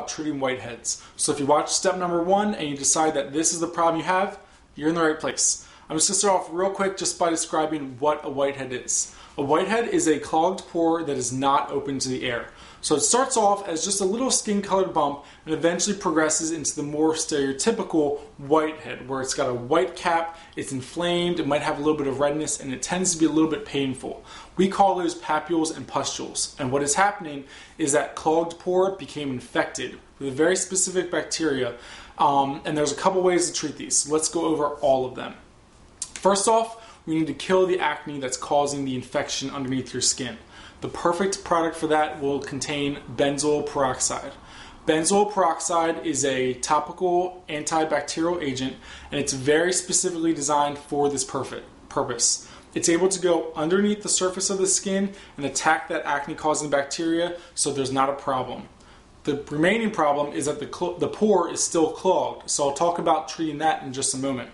treating whiteheads. So if you watch step number 1 and you decide that this is the problem you have, you're in the right place. I'm just going to start off real quick just by describing what a whitehead is. A whitehead is a clogged pore that is not open to the air. So it starts off as just a little skin-colored bump and eventually progresses into the more stereotypical whitehead, where it's got a white cap, it's inflamed, it might have a little bit of redness, and it tends to be a little bit painful. We call those papules and pustules. And what is happening is that clogged pore became infected with a very specific bacteria, and there's a couple ways to treat these. Let's go over all of them. First off, we need to kill the acne that's causing the infection underneath your skin. The perfect product for that will contain benzoyl peroxide. Benzoyl peroxide is a topical antibacterial agent, and it's very specifically designed for this purpose. It's able to go underneath the surface of the skin and attack that acne-causing bacteria, so there's not a problem. The remaining problem is that the pore is still clogged, so I'll talk about treating that in just a moment.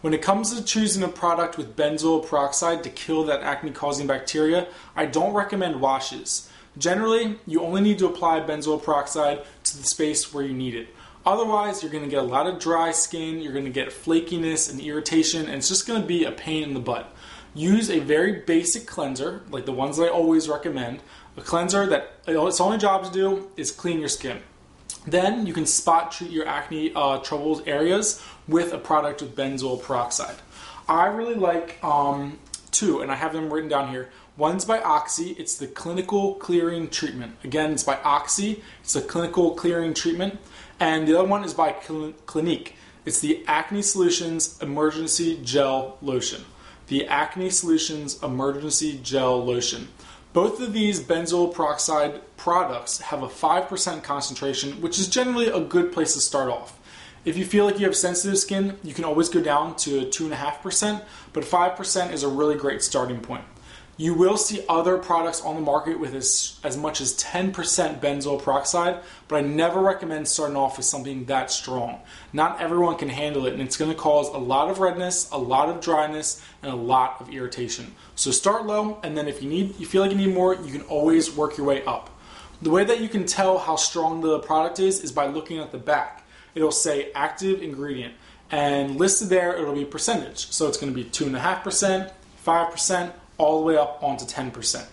When it comes to choosing a product with benzoyl peroxide to kill that acne-causing bacteria, I don't recommend washes. Generally, you only need to apply benzoyl peroxide to the space where you need it. Otherwise, you're going to get a lot of dry skin, you're going to get flakiness and irritation, and it's just going to be a pain in the butt. Use a very basic cleanser, like the ones that I always recommend. A cleanser that its only job to do is clean your skin. Then you can spot treat your acne troubled areas with a product with benzoyl peroxide. I really like two, and I have them written down here. One's by Oxy. It's the clinical clearing treatment. Again, it's by Oxy. It's a clinical clearing treatment. And the other one is by Clinique. It's the Acne Solutions Emergency Gel Lotion. The Acne Solutions Emergency Gel Lotion. Both of these benzoyl peroxide products have a 5% concentration, which is generally a good place to start off. If you feel like you have sensitive skin, you can always go down to 2.5%, but 5% is a really great starting point. You will see other products on the market with as much as 10% benzoyl peroxide, but I never recommend starting off with something that strong. Not everyone can handle it, and it's going to cause a lot of redness, a lot of dryness, and a lot of irritation. So start low, and then if you feel like you need more, you can always work your way up. The way that you can tell how strong the product is by looking at the back. It'll say active ingredient, and listed there it'll be percentage. So it's going to be 2.5%, 5%, all the way up onto 10%.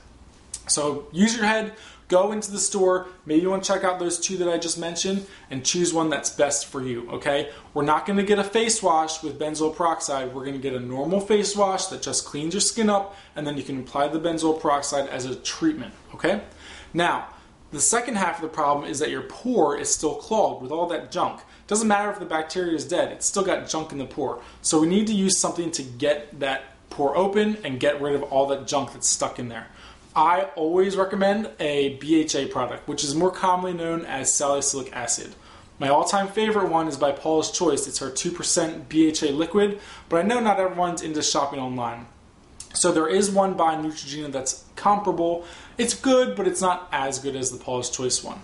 So use your head, go into the store, maybe you want to check out those two that I just mentioned, and choose one that's best for you, okay? We're not going to get a face wash with benzoyl peroxide. We're going to get a normal face wash that just cleans your skin up, and then you can apply the benzoyl peroxide as a treatment, okay? Now, the second half of the problem is that your pore is still clogged with all that junk. Doesn't matter if the bacteria is dead, it's still got junk in the pore. So we need to use something to get that pore open and get rid of all that junk that's stuck in there. I always recommend a BHA product, which is more commonly known as salicylic acid. My all-time favorite one is by Paula's Choice. It's her 2% BHA liquid, but I know not everyone's into shopping online. So there is one by Neutrogena that's comparable. It's good, but it's not as good as the Paula's Choice one.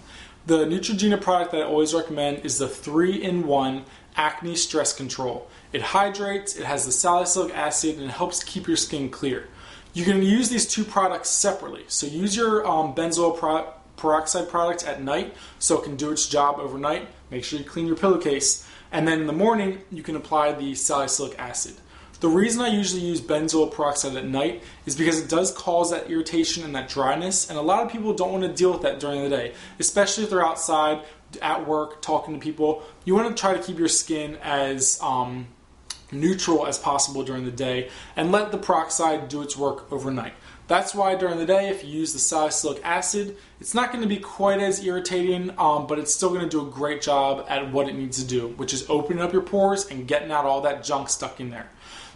The Neutrogena product that I always recommend is the 3-in-1 Acne Stress Control. It hydrates, it has the salicylic acid, and it helps keep your skin clear. You can use these two products separately. So use your benzoyl peroxide product at night so it can do its job overnight. Make sure you clean your pillowcase. And then in the morning, you can apply the salicylic acid. The reason I usually use benzoyl peroxide at night is because it does cause that irritation and that dryness, and a lot of people don't want to deal with that during the day, especially if they're outside, at work, talking to people. You want to try to keep your skin as neutral as possible during the day and let the peroxide do its work overnight. That's why during the day, if you use the salicylic acid, it's not going to be quite as irritating, but it's still going to do a great job at what it needs to do, which is opening up your pores and getting out all that junk stuck in there.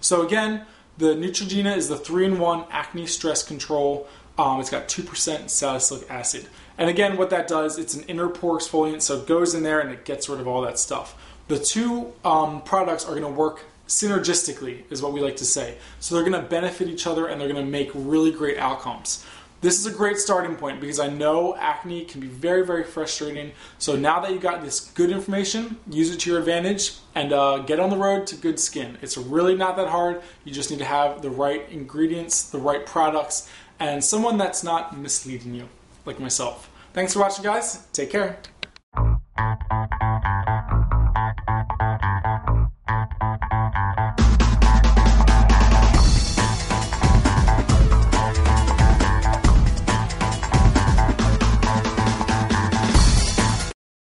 So again, the Neutrogena is the 3-in-1 Acne Stress Control. It's got 2% salicylic acid. And again, what that does, it's an inner pore exfoliant, so it goes in there and it gets rid of all that stuff. The two products are going to work synergistically, is what we like to say. So they're going to benefit each other and they're going to make really great outcomes. This is a great starting point because I know acne can be very, very frustrating. So now that you got this good information, use it to your advantage and get on the road to good skin. It's really not that hard. You just need to have the right ingredients, the right products, and someone that's not misleading you, like myself. Thanks for watching, guys. Take care.